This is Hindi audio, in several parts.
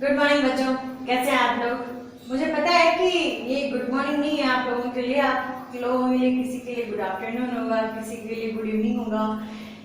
गुड मॉर्निंग बच्चों, कैसे हैं आप लोग। मुझे पता है कि ये गुड मॉर्निंग नहीं है आप लोगों के लिए, आप लोगों के लिए किसी के लिए गुड आफ्टरनून होगा, किसी के लिए गुड इवनिंग होगा,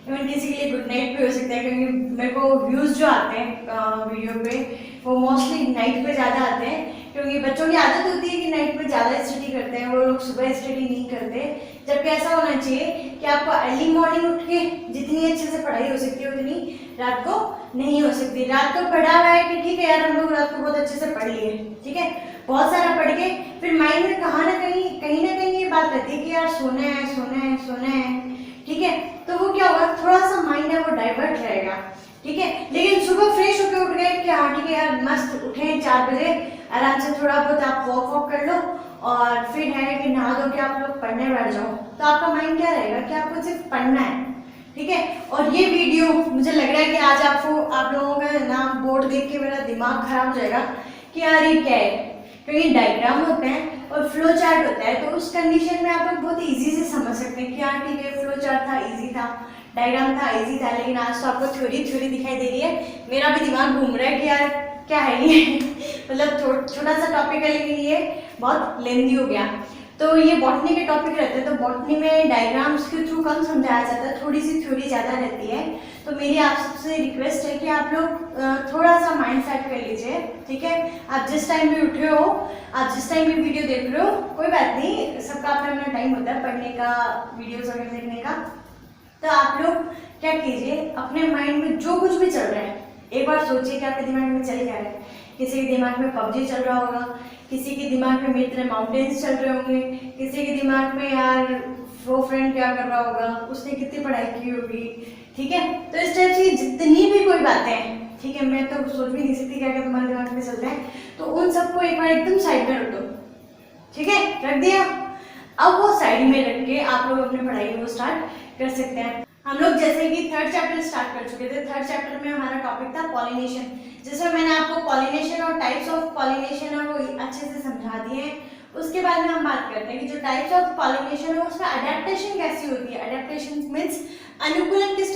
इवन किसी के लिए गुड नाइट भी हो सकता है। क्योंकि मेरे को व्यूज़ जो आते हैं वीडियो पे वो मोस्टली नाइट पे ज़्यादा आते हैं, क्योंकि बच्चों की आदत होती है कि नाइट में ज़्यादा स्टडी करते हैं, वो लोग सुबह स्टडी नहीं करते। जबकि ऐसा होना चाहिए कि आपको अर्ली मॉर्निंग उठ के जितनी अच्छे से पढ़ाई हो सकती है उतनी रात को नहीं हो सकती। रात को पढ़ा हुआ है कि ठीक है यार हम लोग रात को बहुत अच्छे से पढ़ लिए, ठीक है, बहुत सारा पढ़ के फिर माइंड में कहाँ ना कहीं ये बात रहती है कि यार सोना है सोना है सोना है, ठीक है। तो वो क्या होगा, थोड़ा सा माइंड है वो डाइवर्ट रहेगा, ठीक है। लेकिन सुबह फ्रेश होकर उठ गए कि हाँ ठीक है यार मस्त उठे 4 बजे, आराम से थोड़ा बहुत आप वॉक कर लो और फिर है कि नहा धो के आप लोग पढ़ने बैठ जाओ, तो आपका माइंड क्या रहेगा कि आपको सिर्फ पढ़ना है, ठीक है। और ये वीडियो मुझे लग रहा है कि आज आप लोगों का ना बोर्ड देख के मेरा दिमाग खराब हो जाएगा कि यार ये क्या है, क्योंकि डायग्राम होते हैं और फ्लो चार्ट होता है, तो उस कंडीशन में आप लोग बहुत इजी से समझ सकते हैं कि यार ठीक है फ्लो चार्ट था इजी था, डायग्राम था इजी था। लेकिन आज तो आपको थ्योरी दिखाई दे रही है, मेरा भी दिमाग घूम रहा है कि यार क्या है ये मतलब छोटा सा टॉपिक है लेकिन ये बहुत लेंदी हो गया। तो ये बॉटनी के टॉपिक रहते हैं, तो बॉटनी में डायग्राम्स के थ्रू कम समझाया जाता है, थोड़ी सी थ्योरी ज़्यादा रहती है। तो मेरी आप सबसे रिक्वेस्ट है कि आप लोग थोड़ा सा माइंड सेट कर लीजिए, ठीक है। आप जिस टाइम भी उठ रहे हो, आप जिस टाइम भी वीडियो देख रहे हो, कोई बात नहीं, सबका अपना अपना टाइम होता है पढ़ने का, वीडियोज वगैरह देखने का। तो आप लोग क्या कीजिए, अपने माइंड में जो कुछ भी चल रहा है एक बार सोचिए कि आपके दिमाग में चल क्या रहा है। किसी के दिमाग में पबजी चल रहा होगा, किसी के दिमाग में मेरी तरह माउंटेन्स चल रहे होंगे, किसी के दिमाग में यार वो फ्रेंड क्या कर रहा होगा, उसने कितनी पढ़ाई की होगी, ठीक है। तो इस टाइप से जितनी भी कोई बातें हैं, ठीक है, मैं तो सोच भी नहीं सकती क्या क्या तुम्हारे दिमाग में चल रहा है, तो उन सबको एक बार एकदम साइड में रख दो, ठीक है, रख दिया। अब वो साइड में रख के आप लोग अपनी पढ़ाई को स्टार्ट कर सकते हैं। हम लोग जैसे कि 3rd चैप्टर स्टार्ट कर चुके थे। 3rd चैप्टर में हमारा टॉपिक था पॉलिनेशन, जिसमें मैंने आपको पॉलिनेशन और टाइप्स ऑफ पॉलिनेशन है वो अच्छे से समझा दिए हैं। उसके बाद में हम बात करते हैं कि जो टाइप्स ऑफ पॉलिनेशन है उसमें अडेप्टेशन कैसी होती है। अडेप्टेशन मीन्स अनुकूलन किस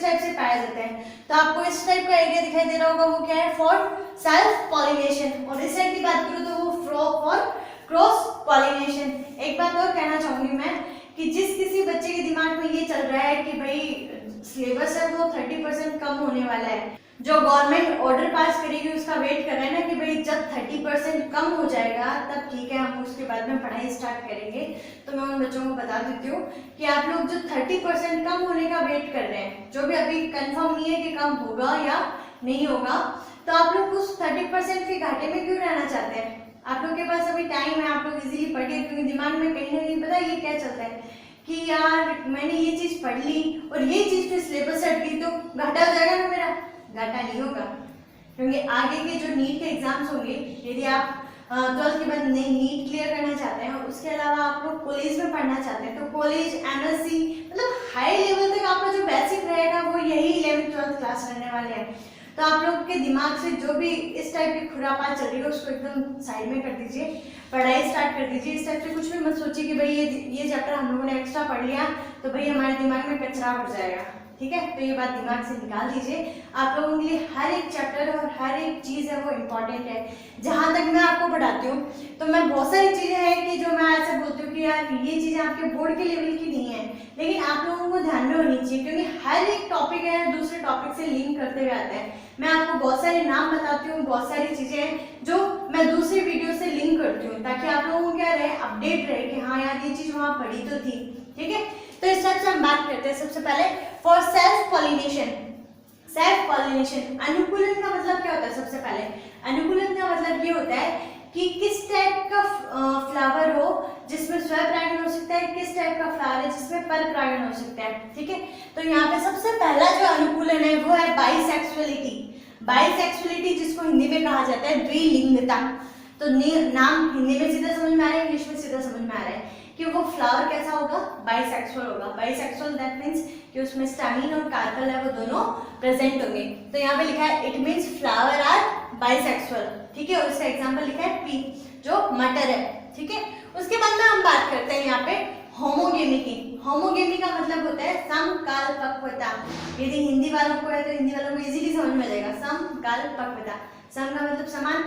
टाइप से पाया जाता है। तो आपको इस टाइप का एरिया दिखाई दे रहा होगा, वो क्या है, फॉर सेल्फ पॉलिनेशन। और इस साइड की बात करूँ तो वो फॉर क्रॉस पॉलिनेशन। एक बात और कहना चाहूंगी मैं कि जिस किसी बच्चे के दिमाग में ये चल रहा है कि भाई सिलेबस है वो 30% कम होने वाला है, जो गवर्नमेंट ऑर्डर पास करेगी उसका वेट कर रहे हैं ना कि भाई जब 30% कम हो जाएगा तब ठीक है हम उसके बाद में पढ़ाई स्टार्ट करेंगे। तो मैं उन बच्चों को बता देती हूँ कि आप लोग जो 30% कम होने का वेट कर रहे हैं, जो भी अभी कंफर्म नहीं है कि कम होगा या नहीं होगा, तो आप लोग उस 30% के घाटे में क्यों रहना चाहते हैं। आप लोग के पास अभी टाइम है, आप लोग इजीली पढ़िए, क्योंकि दिमाग में कहीं ना कहीं पता है ये क्या चलता है कि यार मैंने ये चीज पढ़ ली और ये चीज पे सिलेबस हट गई तो घाटा हो जाएगा ना मेरा। घाटा नहीं होगा, क्योंकि आगे के जो नीट के एग्जाम्स होंगे, यदि आप 12th के बाद नीट क्लियर करना चाहते हैं और उसके अलावा आप लोग कॉलेज में पढ़ना चाहते हैं, तो कॉलेज एमएससी मतलब हाई लेवल तक आपका जो बेसिक रहेगा वो यही 11th 12th क्लास रहने वाले हैं। तो आप लोग के दिमाग से जो भी इस टाइप की खुरापात चल रही है उसको एकदम साइड में कर दीजिए, पढ़ाई स्टार्ट कर दीजिए। इस टाइप से कुछ भी मत सोचिए कि भाई ये चैप्टर हम लोगों ने एक्स्ट्रा पढ़ लिया तो भाई हमारे दिमाग में कचरा बढ़ जाएगा, ठीक है। तो ये बात दिमाग से निकाल दीजिए। आप लोगों के लिए हर एक चैप्टर और हर एक चीज़ है वो इम्पॉर्टेंट है। जहाँ तक मैं आपको पढ़ाती हूँ तो मैं बहुत सारी चीज़ें हैं कि जो मैं ऐसे बोलती हूँ कि यार ये चीज़ें आपके बोर्ड के लेवल की नहीं है, लेकिन आप लोगों को ध्यान में होनी चाहिए, क्योंकि हर एक टॉपिक है दूसरे टॉपिक से लिंक करते हुए आता है। मैं आपको बहुत सारे नाम बताती हूँ, बहुत सारी चीज़ें हैं जो मैं दूसरी वीडियो से लिंक करती हूँ, ताकि आप लोगों को क्या रहे, अपडेट रहे कि हाँ यार ये चीज़ वहाँ पढ़ी तो थी, ठीक है। तो इस टाइप से हम बात करते हैं। सबसे पहले for self pollination. Self pollination अनुकूलन का मतलब क्या होता है। सबसे पहले अनुकूलन का मतलब ये होता है कि किस टाइप का फ्लावर हो जिसमें स्वपरागण हो सकता है, किस टाइप का फ्लावर है जिसमें परपरागण हो सकता है, ठीक है। तो यहाँ पे सबसे पहला जो अनुकूलन है वो है बाइसेक्सुअलिटी। बाइसेक्सुअलिटी जिसको हिंदी में कहा जाता है द्विलिंगता। तो नाम हिंदी में सीधा समझ में आ रहा है, इंग्लिश में सीधा समझ में आ रहा है कि वो फ्लावर कैसा होगा, बाइसेक्सुअल होगा। बाइसेक्सुअल दैट मीन्स कि उसमें स्टैमिन और कार्पल है वो दोनों प्रेजेंट होंगे। तो यहाँ पे लिखा है it means flower are bisexual, ठीक है। और उसका एग्जांपल लिखा है पी जो मटर है, ठीक है। उसके बाद में हम बात करते हैं यहाँ पे होमोगेमी की। होमोगेमी का मतलब होता है समकाल पक्वता। यदि हिंदी वालों को है तो हिंदी वालों को इजीली समझ में आ जाएगा। समकाल पक्वता, सम का मतलब समान,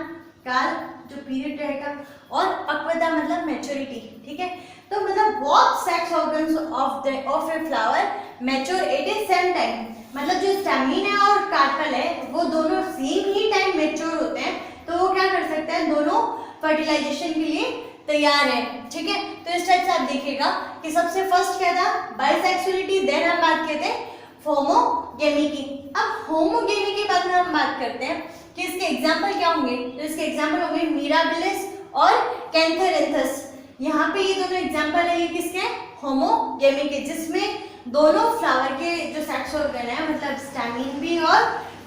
काल जो पीरियड रहेगा, और पक्वता मतलब मैच्योरिटी, ठीक है। तो मतलब both sex organs of a flower mature at a same time, मतलब जो स्टैमिन है और कार्पल है वो दोनों सेम ही टाइम मैच्योर होते हैं, तो वो क्या कर सकते हैं, दोनों फर्टिलाइजेशन के लिए तैयार है, ठीक है। तो इस टाइप से आप देखिएगा कि सबसे फर्स्ट क्या था, बाइसेक्सुअलिटी, देन हम बात करते हैं होमोगेमी की। अब होमोगेमी के बाद में हम बात करते हैं कि इसके एग्जाम्पल क्या होंगे, तो इसके एग्जाम्पल होंगे मिराबिलिस और कैंथेरेंथस। यहाँ पे ये दोनों एग्जाम्पल है ये किसके, होमोगेमी के, जिसमें दोनों फ्लावर के जो सेक्स ऑर्गन है मतलब स्टैमिन भी और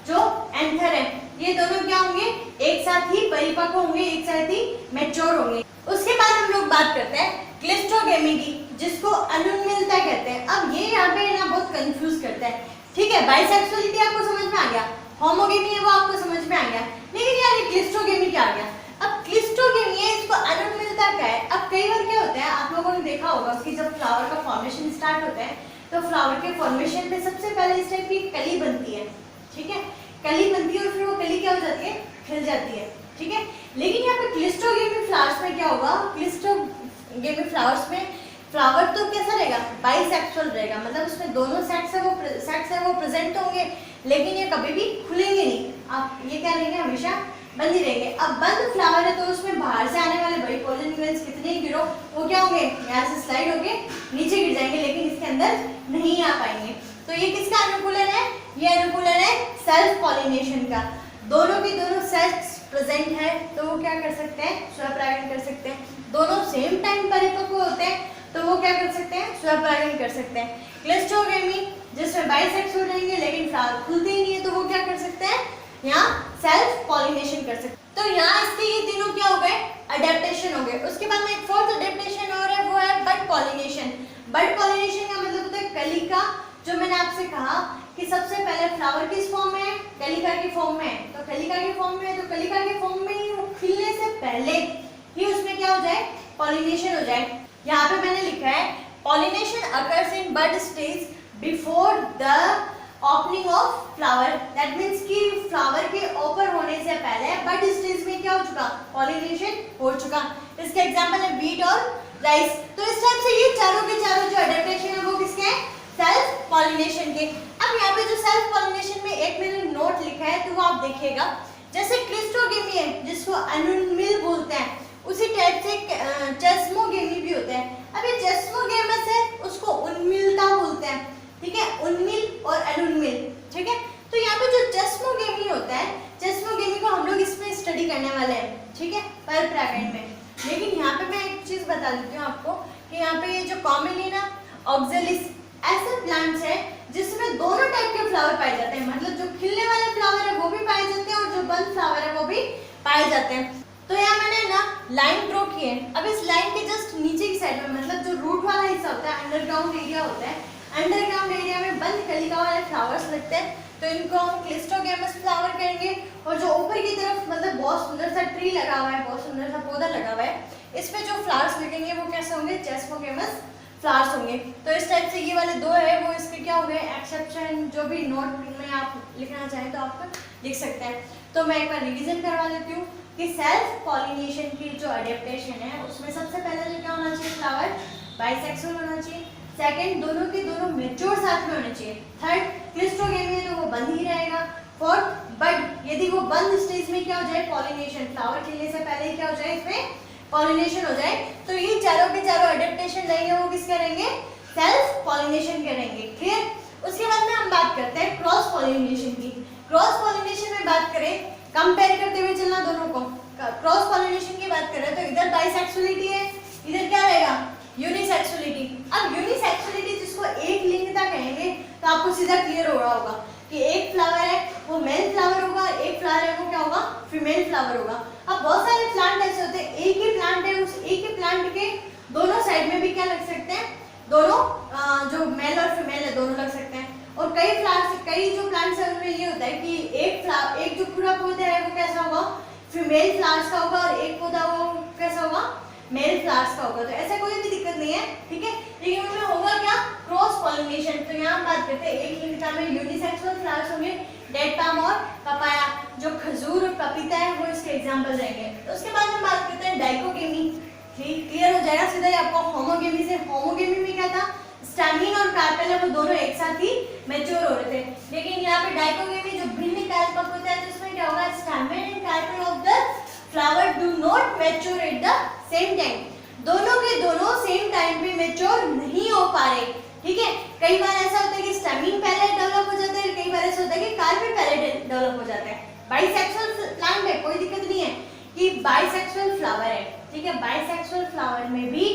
जो एंथर है ये दोनों क्या होंगे, एक साथ ही परिपक्व होंगे, एक साथ ही मैच्योर होंगे। उसके बाद हम लोग बात करते हैं क्लिस्टोगेमी की, जिसको अनुन्मिलता कहते हैं। अब ये यहाँ पे ना बहुत कंफ्यूज करता है, ठीक है। बाइसेक्सुअलिटी आपको समझ में आ गया, होमोगेमी है वो आपको समझ में आ गया, लेकिन यार ये क्लिस्टोगेमी क्या आ गया। अब क्लिस्टोगेमी है, इसको अनुन्मिलता क्या है। अब कई बार क्या होता है, आप लोगों ने देखा होगा कि जब फ्लावर का फॉर्मेशन स्टार्ट होता है तो फ्लावर के फॉर्मेशन पे सबसे पहले इस टाइप की कली बनती है, ठीक है, कली बनती है और फिर वो कली क्या हो जाती है, खिल जाती है, ठीक है। लेकिन यहाँ पे क्लिस्टोगेमी फ्लावर्स में क्या होगा, क्लिस्टोगेमी फ्लावर्स में फ्लावर तो कैसा रहेगा, बाइसेक्सुअल रहेगा, मतलब उसमें दोनों सेक्स है वो प्रेजेंट होंगे, लेकिन ये कभी भी खुलेंगे नहीं, आप ये क्या रहेंगे, हमेशा बंद ही रहेंगे। अब बंद फ्लावर है तो उसमें बाहर से आने वाले बड़ी पॉलन ग्रेन्स कितने ही गिरो वो क्या होंगे, यहाँ से स्लाइड होके नीचे गिर जाएंगे, लेकिन इसके अंदर नहीं आ पाएंगे। तो ये किसका अनुकूलन है, ये अनुकूलन है सेल्फ पॉलिनेशन का। दोनों के दोनों सेक्स प्रेजेंट है तो वो क्या कर सकते हैं, स्वपरागण कर सकते हैं। दोनों सेम टाइम परिपक्व होते हैं तो वो क्या कर सकते हैं, स्वपरागण कर सकते हैं। क्लिस्टोगेमी जिसमें बाइसेक्सुअल रहेंगे लेकिन फ्लावर खुलते ही नहीं है तो वो क्या कर सकते हैं, यहाँ सेल्फ पॉलिनेशन कर सकते हैं। तो यहाँ इसके ये तीनों क्या हो गए, अडेप्टेशन हो गए। उसके बाद में एक फोर्थ अडेप्टेशन और है वो है बड पॉलिनेशन। बड पॉलिनेशन का मतलब होता है कली का, जो मैंने आपसे कहा कि सबसे पहले फ्लावर किस फॉर्म में है, कलिका की फॉर्म में है, तो कलिका की फॉर्म में है तो कलिका के फॉर्म में ही वो खिलने से पहले ही उसमें क्या हो जाए, पॉलिनेशन हो जाए। यहाँ पे मैंने लिखा है pollination occurs in bud stage before the opening of flower, that means कि फ्लावर के ओपन होने से पहले बड स्टेज में क्या हो चुका, पॉलिनेशन हो चुका। इसके एग्जांपल है बीट और राइस। तो इस टाइप से ये चारों के चारों जो अडेप्टेशन है वो किसके हैं, सेल्फ पॉलिनेशन के। अब यहाँ पे जो सेल्फ पॉलिनेशन में एक मैंने नोट लिखा है तो वो आप देखिएगा, जैसे क्लिस्टोगेमी है जिसको अनुन्मिल बोलते हैं, उसी टाइप से चेस्मोगेमी भी होता है। अब ये चेस्मोगेमस है उसको उन्मिलता बोलते हैं, ठीक है, उन्मिल और अनुन्मिल, ठीक है। तो यहाँ पे जो चेस्मोगेमी होता है, चेस्मोगेमी को हम लोग इसमें स्टडी करने वाले हैं, ठीक है, परपरागण में। लेकिन यहाँ पे मैं एक चीज बता देती हूँ आपको कि यहाँ पे ये जो कॉमेलिना ऑक्जेलिस ऐसे प्लांट्स है जिसमें दोनों टाइप के फ्लावर पाए जाते हैं, मतलब जो खिलने वाले फ्लावर है वो भी पाए जाते हैं और जो बंद फ्लावर है वो भी पाए जाते हैं। तो यहाँ मैंने ना लाइन ड्रॉ की है। अब इस लाइन के जस्ट नीचे की साइड में मतलब जो रूट वाला हिस्सा होता है, अंडरग्राउंड एरिया होता है, अंडरग्राउंड एरिया में बंद कलिका वाले फ्लावर्स लगते हैं तो इनको हम क्लिस्टोगेमस फ्लावर कहेंगे। और जो ऊपर की तरफ मतलब बहुत सुंदर सा ट्री लगा हुआ है, बहुत सुंदर सा पौधा लगा हुआ है, इसमें जो फ्लावर्स लगेंगे वो कैसे होंगे, चेस्मोगेमस फ्लावर्स होंगे। तो इस टाइप से ये वाले दो है वो इसके क्या हो गए एक्सेप्शन, जो भी नोट में आप लिखना चाहें तो आप लिख सकते हैं। तो मैं एक बार रिवीजन करवा देती हूँ कि सेल्फ पॉलिनेशन की जो अडेप्टेशन है उसमें सबसे पहले क्या होना चाहिए, फ्लावर बाइसेक्सुअल होना चाहिए। सेकंड, दोनों के दोनों मैच्योर साथ में होने चाहिए। थर्ड, क्लिस्टोगेमी है तो वो बंद ही रहेगा। फोर्थ, बड, यदि वो बंद स्टेज में क्या हो जाए, पॉलिनेशन, फ्लावर खिलने से पहले ही क्या हो जाए, इसमें पॉलिनेशन हो जाए। तो ये चारों के चारों अडेप्टेशन रहेंगे वो किस करेंगे, सेल्फ पॉलिनेशन करेंगे। क्लियर। उसके बाद में हम बात करते हैं क्रॉस पॉलिनेशन की। क्रॉस पॉलिनेशन में बात करें, कंपेयर करते हुए चलना दोनों को। क्रॉस पॉलिनेशन की बात करें तो इधर बाइसेक्सुअलिटी है, इधर क्या रहेगा, यूनिसेक्सुअलिटी। अब यूनिसेक्सुअलिटी जिसको एक लिंगता कहेंगे तो आपको सीधा क्लियर हो रहा होगा कि एक फ्लावर है वो मेल फ्लावर होगा, एक फ्लावर है वो क्या होगा, फीमेल फ्लावर होगा। अब बहुत सारे प्लांट ऐसे होते हैं, एक ही प्लांट है, उस एक ही प्लांट के दोनों साइड में भी क्या लग सकते हैं, दोनों जो मेल और फीमेल है दोनों लग सकते हैं। और कई फ्लावर्स, कई जो प्लांट्स है उनमें ये होता है कि एक जो पूरा पौधा है वो कैसा होगा, फीमेल फ्लावर्स का होगा और एक पौधा वो कैसा होगा, मेल फ्लावर्स का होगा, तो ऐसा कोई भी दिक्कत नहीं है, ठीक है। लेकिन उनमें होगा क्या, क्रॉस पॉलिनेशन। तो यहाँ बात करते हैं एक लिंगता में यूनिसेक्सुअल फ्लावर्स होंगे, डेट पाम और पपाया, जो खजूर और पपीता है वो इसके एग्जाम्पल रहेंगे। तो उसके बाद हम बात करते हैं डाइकोगेमी, ठीक, क्लियर हो जाएगा सीधा ही आपको। होमोगेमी से, होमोगेमी में क्या था, स्टैमिन और कार्पेल है वो दोनों एक साथ ही मैच्योर हो रहे थे। लेकिन यहाँ पे डाइकोगेमी जो भिन्न कार्पक होता है, तो उसमें क्या होगा, stamen and carpel of the flower do not mature at the same time, दोनों के दोनों सेम टाइम पे मैच्योर नहीं हो पा रहे, ठीक है। कई बार ऐसा होता है कि स्टैमिन पहले डेवलप हो जाता है, कई बार ऐसा होता है कि कार्पेल पहले डेवलप हो जाता है। बाइसेक्सुअल प्लांट है, कोई दिक्कत नहीं है कि बाइसेक्सुअल फ्लावर है, ठीक है। बाइसेक्सुअल फ्लावर में भी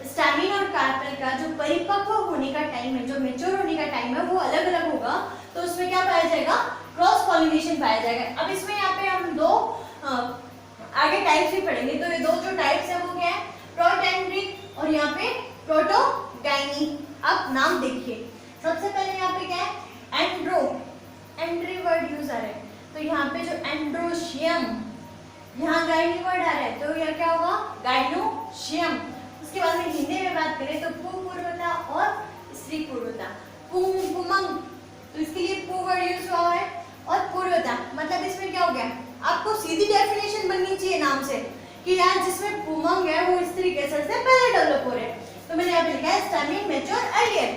स्टैमिन और कार्पेल का जो परिपक्व होने का टाइम है, जो मैच्योर होने का टाइम है, वो अलग अलग होगा। तो उसमें क्या पाया जाएगा, क्रॉस पॉलिनेशन पाया जाएगा। अब इसमें यहाँ पे हम दो आगे टाइप्स भी पढ़ेंगे। तो ये दो जो टाइप्स है वो क्या है, प्रोटेंड्रिक और यहाँ पे प्रोटोगाइनी। अब नाम देखिए, सबसे पहले यहाँ पे क्या है, एंड्रो, एंड्री वर्ड यूज आ रहा है, तो यहाँ पे जो एंड्रोशियम, यहाँ गाइनी वर्ड आ रहा है, तो यह क्या होगा, गाइनोशियम। उसके बाद में हिंदी में बात करें तो पूर्वता और स्त्री पूर्वता, पुमंग, तो इसके लिए पू वर्ड यूज हुआ है, और पूर्वता मतलब इसमें क्या हो गया, आपको सीधी डेफिनेशन बननी चाहिए नाम से कि यार जिसमें पुमंग है वो स्त्री केसर से पहले डेवलप हो रहे हैं। तो मैंने यहाँ पे लिखा है स्टैमिन मैच्योर अर्लियर,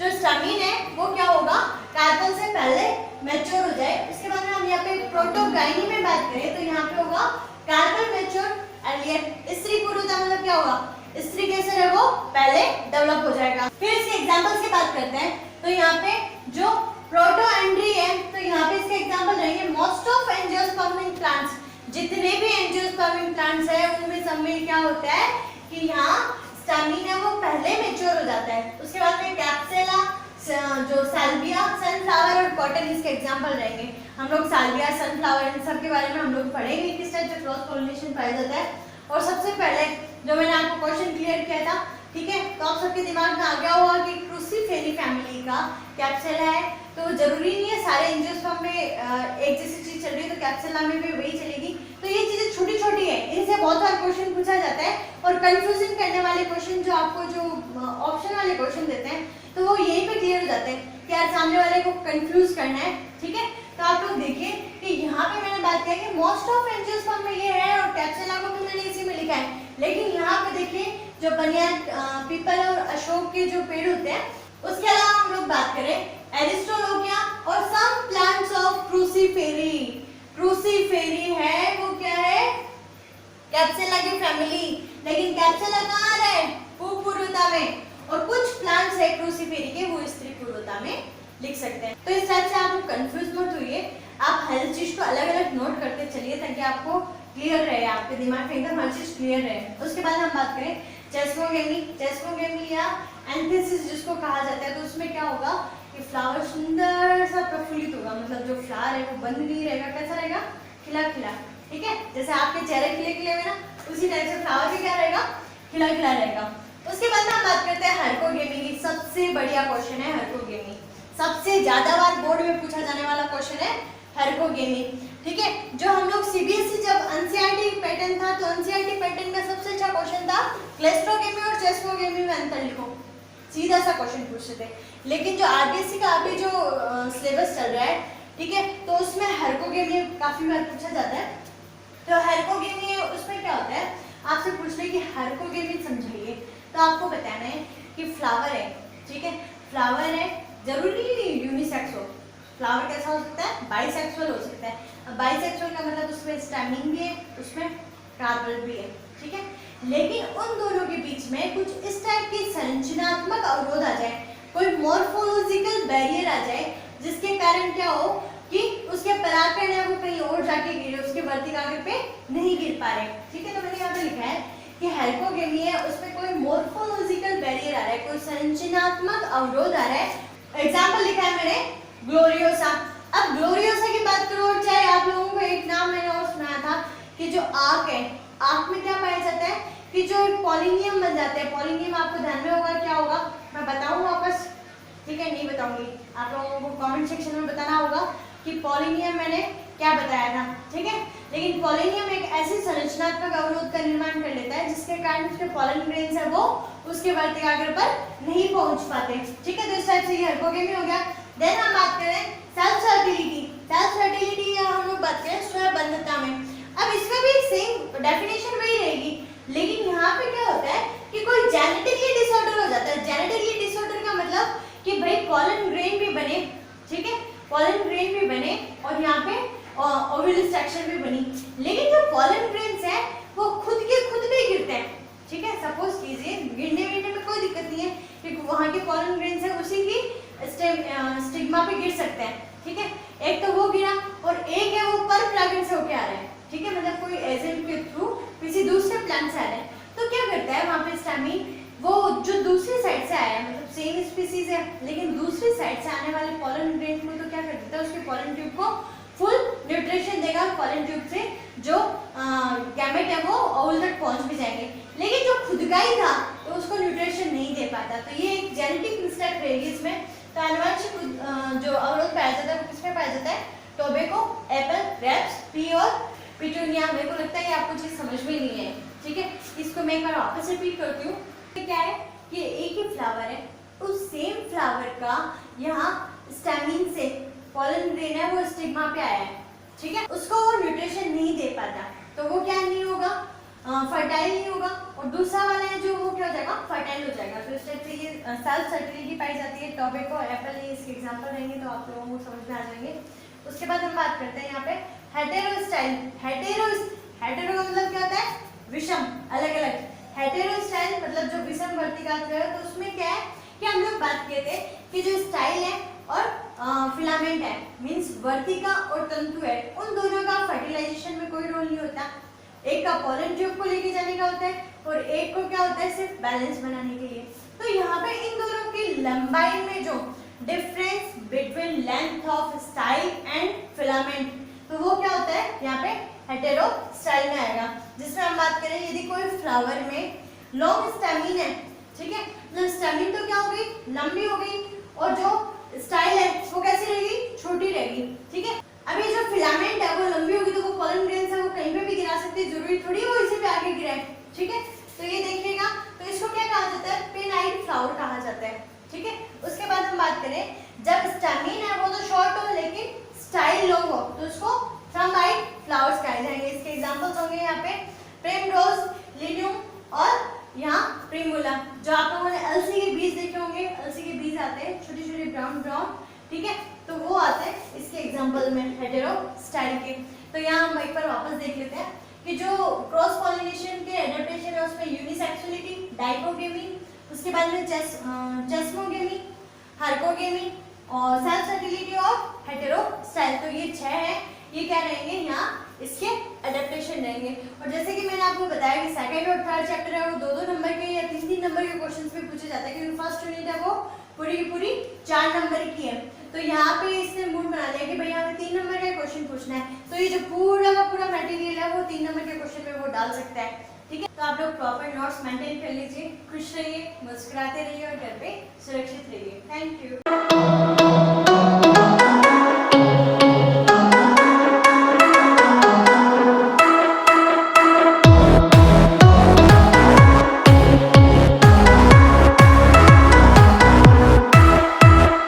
जो स्टैमिन है वो क्या होगा, कार्पेल से पहले मैच्योर हो जाए। उसके बाद में हम यहाँ पे प्रोटोगाइनी में बात करें तो यहाँ पे होगा कार्पेल मैच्योर अर्लियर। स्त्री पूर्वता मतलब क्या होगा, स्त्री केसर है वो पहले डेवलप हो जाएगा। फिर इसके एग्जांपल्स की बात करते हैं। तो यहाँ पे जो प्रोटोएंड्री है, तो यहाँ पे इसके एग्जांपल रहेंगे मोस्ट ऑफ एंजियोस्पर्मिक प्लांट्स, जितने भी एंजियोस्पर्मिक प्लांट्स है उनमें सब में क्या होता है कि यहाँ स्टैमिन है वो पहले मैच्योर हो जाता है। उसके बाद में कैप्सुला, जो साल्विया, सनफ्लावर और कॉटन इसके एग्जांपल रहेंगे। हम लोग साल्विया, सनफ्लावर इन सब के बारे में हम लोग पढ़ेंगे किस टाइप से क्रॉस पॉलिनेशन पाया जाता है। और सबसे पहले जो मैंने आपको क्वेश्चन क्लियर किया था, ठीक है, तो आप सबके दिमाग में आ गया होगा कि क्रूसीफेरी फैमिली का कैप्सुला है, तो जरूरी नहीं है सारे एंजियोस्पर्म में एक जैसी चीज चल रही है तो कैप्सुला में भी वही चलेगी। तो ये चीजें छोटी छोटी है, इनसे बहुत सारे क्वेश्चन पूछा जाता है। और कंफ्यूजन करने वाले क्वेश्चन जो आपको जो ऑप्शन वाले क्वेश्चन देते हैं तो वो यहीं पे क्लियर हो जाते हैं कि यार सामने वाले को कंफ्यूज करना है, ठीक है। तो आप लोग देखिए कि यहाँ पे मैंने बात किया कि मोस्ट ऑफ एंजियोस्पर्म में ये है और कैप्सुला को भी मैंने इसी में लिखा है। लेकिन यहाँ पे देखिए जो बनियान, पीपल और अशोक के जो पेड़ होते हैं, उसके अलावा हम लोग बात करें एरिस्टोलोकिया और सम प्लांट्स ऑफ क्रूसीफेरी। क्रूसीफेरी है वो क्या है, कैप्सुला की फैमिली, लेकिन कैप्सुला कहाँ आ रहा है, पूर्वता में। और कुछ प्लांट्स है क्रूसीफेरी के वो स्त्री पूर्वता में लिख सकते हैं। तो इस टाइप से आप कंफ्यूज मत होइए, आप हर चीज को अलग अलग नोट करते चलिए ताकि आपको क्लियर रहे, आपके दिमाग में एकदम हर चीज क्लियर रहे। उसके बाद हम बात करें चेस्मोगेमी, चेस्मोगेमी या एंथेसिस जिसको कहा जाता है, तो उसमें क्या होगा कि फ्लावर सुंदर सा प्रफुल्लित होगा, मतलब जो फ्लावर है वो बंद नहीं रहेगा, कैसा रहेगा, खिला खिला, ठीक है। जैसे आपके चेहरे खिले खिले हुए ना, उसी टाइप से फ्लावर भी क्या रहेगा, खिला खिला रहेगा। उसके बाद हम बात करते हैं हरकोगेमी की। सबसे बढ़िया क्वेश्चन है हरकोगेमी, सबसे ज्यादा बार बोर्ड में पूछा जाने वाला क्वेश्चन है हरकोगेमी, ठीक है। जो हम लोग सीबीएसई जब एनसीईआरटी पैटर्न था तो एनसीईआरटी पैटर्न का सबसे अच्छा क्वेश्चन था क्लेस्ट्रोगेमी और चेस्मोगेमी में अंतर लिखो, सीधा सा क्वेश्चन पूछते थे। लेकिन जो आरबीएसई का अभी जो सिलेबस चल रहा है, ठीक है, तो उसमें हरकोगेमी काफी बार पूछा जाता है। तो हरकोगेमी उसमें क्या होता है, आपसे पूछ ले कि हरकोगेमी समझाइए, तो आपको बताना है कि फ्लावर है, ठीक है, फ्लावर है, जरूरी नहीं यूनिसेक्स हो, फ्लावर कैसा हो सकता है, बाइसेक्सुअल हो सकता है। अब बाइसेक्सुअल का मतलब उसमें स्टैमिन भी है, उसमें कार्पेल भी है, ठीक है। लेकिन उन दोनों के बीच में कुछ इस टाइप की संरचनात्मक अवरोध आ जाए, कोई मॉर्फोलॉजिकल बैरियर आ जाए, जिसके कारण क्या हो कि उसके परागकण है वो कहीं और जाके गिरे, उसके वर्तिकाग्र पे नहीं गिर पा रहे, ठीक है। तो मैंने यहाँ पे लिखा है कि हरकोगेमी है, उसमें कोई मॉर्फोलॉजिकल बैरियर आ रहा है, कोई संरचनात्मक अवरोध आ रहा है। एग्जाम्पल लिखा है मैंने ग्लोरियोसा। अब ग्लोरियोसा की बात करो, और चाहे आप लोगों को एक नाम मैंने और सुनाया था कि जो आंख है, आंख में क्या पाया जाता है कि जो पॉलिनियम बन जाते हैं। पॉलिनियम आपको ध्यान में होगा क्या होगा, मैं बताऊं वापस, ठीक है, नहीं बताऊंगी, आप लोगों को कमेंट सेक्शन में बताना होगा कि पॉलिनियम मैंने क्या बताया था, ठीक है। लेकिन पॉलिनियम एक ऐसी संरचनात्मक अवरोध का निर्माण कर लेता है जिसके कारण उसके पॉलन ग्रेन्स है वो उसके वर्तिकाग्र पर नहीं पहुंच पाते। ठीक है, तो इस टाइप से ये हाइपोगेमी हो गया। देन हम बात करें सेल्फ फर्टिलिटी। सेल्फ फर्टिलिटी या हम लोग बात करें स्वयंबद्धता में। अब इसमें भी सेम डेफिनेशन वही रहेगी, लेकिन यहाँ पे क्या होता है कि कोई जेनेटिकली डिसऑर्डर हो जाता है। जेनेटिकली डिसऑर्डर का मतलब कि भाई पॉलन ग्रेन भी बने, ठीक है, पॉलन ग्रेन भी बने और यहाँ पे ओव्यूल स्ट्रक्चर भी बनी, लेकिन जो पॉलन ग्रेन्स है वो खुद के खुद भी गिरते हैं। ठीक है, सपोज कीजिए गिरने में कोई दिक्कत नहीं है क्योंकि वहाँ के पॉलन ग्रेन्स है उसी की स्टिग्मा पे गिर सकते हैं। ठीक है, एक तो वो गिरा और एक है वो पर फ्रैगमेंट से होके आ रहा है। ठीक है, मतलब कोई एजेंट के थ्रू किसी दूसरे प्लांट से आ रहा है, तो क्या करता है वहाँ पे स्टैमिन वो जो दूसरी साइड से आया, मतलब सेम स्पीसीज है लेकिन दूसरी साइड से आने वाले पॉलन ग्रेन को तो क्या कर देता है उसके पॉलन ट्यूब को फुल न्यूट्रिशन देगा। पॉलन ट्यूब से जो गैमेट है वो ओवल तक पहुंच भी जाएंगे, लेकिन जो खुद का ही था तो उसको न्यूट्रिशन नहीं दे पाता। तो ये एक जेनेटिक मिस्टेक रहेगी इसमें। तो आनुवंशिक जो अवरोध पाया जाता है वो किसमें पाया जाता है? टोबैको, एप्पल, ग्रेप्स, पी और पिटूनिया। मेरे को लगता है ये आपको चीज समझ में नहीं है। ठीक है, इसको मैं एक बार वापस रिपीट करती हूँ। क्या है कि एक ही फ्लावर है, उस सेम फ्लावर का यहाँ स्टैमिन से पॉलन ग्रेन है वो स्टिग्मा पे आया है। ठीक है, उसको वो न्यूट्रिशन नहीं दे पाता, तो वो क्या नहीं होगा, फर्टाइल नहीं होगा, और दूसरा वाला है जो वो क्या हो जाएगा, फर्टाइल हो जाएगा। तो इस टाइप से ये सेल्फ फर्टिलिटी पाई जाती है। टोबैको, एप्पल ये इसके एग्जांपल रहेंगे तो आप लोगों को समझ में आ जाएंगे। उसके बाद हम बात करते हैं यहाँ पे हेटेरोस्टाइल। हेटेरो का मतलब क्या होता है? विषम, अलग अलग। हेटेरोस्टाइल मतलब जो विषम वर्तिकाग्र है, तो उसमें क्या है कि हम लोग बात किए थे कि जो स्टाइल है और फिलामेंट है, मींस वर्तिका और तंतु है, उन दोनों का फर्टिलाइजेशन में कोई रोल नहीं होता। एक का पॉलन ट्यूब को लेके जाने का होता है और एक को क्या होता है सिर्फ बैलेंस बनाने के लिए। तो यहाँ पे इन दोनों की लंबाई में जो difference between length of style and filament, तो वो क्या होता है यहाँ पे हेटेरोस्टाइल में आएगा। जिसमें हम बात करें यदि कोई फ्लावर में लॉन्ग स्टैमिन है, ठीक है, मतलब स्टैमिन तो क्या हो गई, लंबी हो गई, और जो स्टाइल है वो कैसी रहेगी, छोटी रहेगी। ठीक है, अब ये जो फिलामेंट है वो लंबी होगी तो वो पॉलन ग्रेन्स है वो कहीं पे भी गिरा सकती है, जरूरी थोड़ी वो इसी पे आके गिराए। ठीक है, तो ये देखिएगा, तो इसको क्या कहा जाता है, पिनाइल फ्लावर कहा जाता है। ठीक है, उसके बाद हम बात करें जब स्टैमिन है वो तो शॉर्ट हो लेकिन स्टाइल लॉन्ग हो तो उसको थ्रम्बाइट फ्लावर्स कहे जाएंगे। इसके एग्जांपल्स होंगे यहाँ पे प्रिमरोज, लिलियम और यहाँ प्रिमुला। जो आप लोगों ने अलसी के बीज देखे होंगे, अलसी के बीज आते हैं छोटे छोटे ब्राउन ब्राउन, ठीक है, तो वो आते हैं इसके एग्जांपल में हेटेरोस्टाइल के। तो यहाँ हम एक बार वापस देख लेते हैं कि जो क्रॉस पॉलिनेशन के एडेप्टेशन है उसमें यूनिसेक्सुअलिटी, डाइकोगेमी, उसके बाद में चेस्मोगेमी, हार्कोगेमी और सेल्फ फर्टिलिटी और हेटेरोस्टाइल। तो ये 6 है, ये क्या रहेंगे यहाँ इसके एडेप्टेशन रहेंगे। और जैसे कि मैंने आपको बताया कि सेकंड और थर्ड चैप्टर है वो 2-2 नंबर के या 3-3 नंबर के क्वेश्चंस पे पूछे जाते हैं, क्योंकि फर्स्ट यूनिट है वो पूरी की पूरी 4 नंबर की है। तो यहाँ पे इसने मूड बना लिया कि भाई यहाँ पे 3 नंबर का क्वेश्चन पूछना है, तो ये जो पूरा का पूरा मटेरियल है वो 3 नंबर के क्वेश्चन में वो डाल सकता है। ठीक है, तो आप लोग प्रॉपर नोट्स मेंटेन कर लीजिए, खुश रहिए, मुस्कुराते रहिए और घर पे सुरक्षित रहिए। Thank you.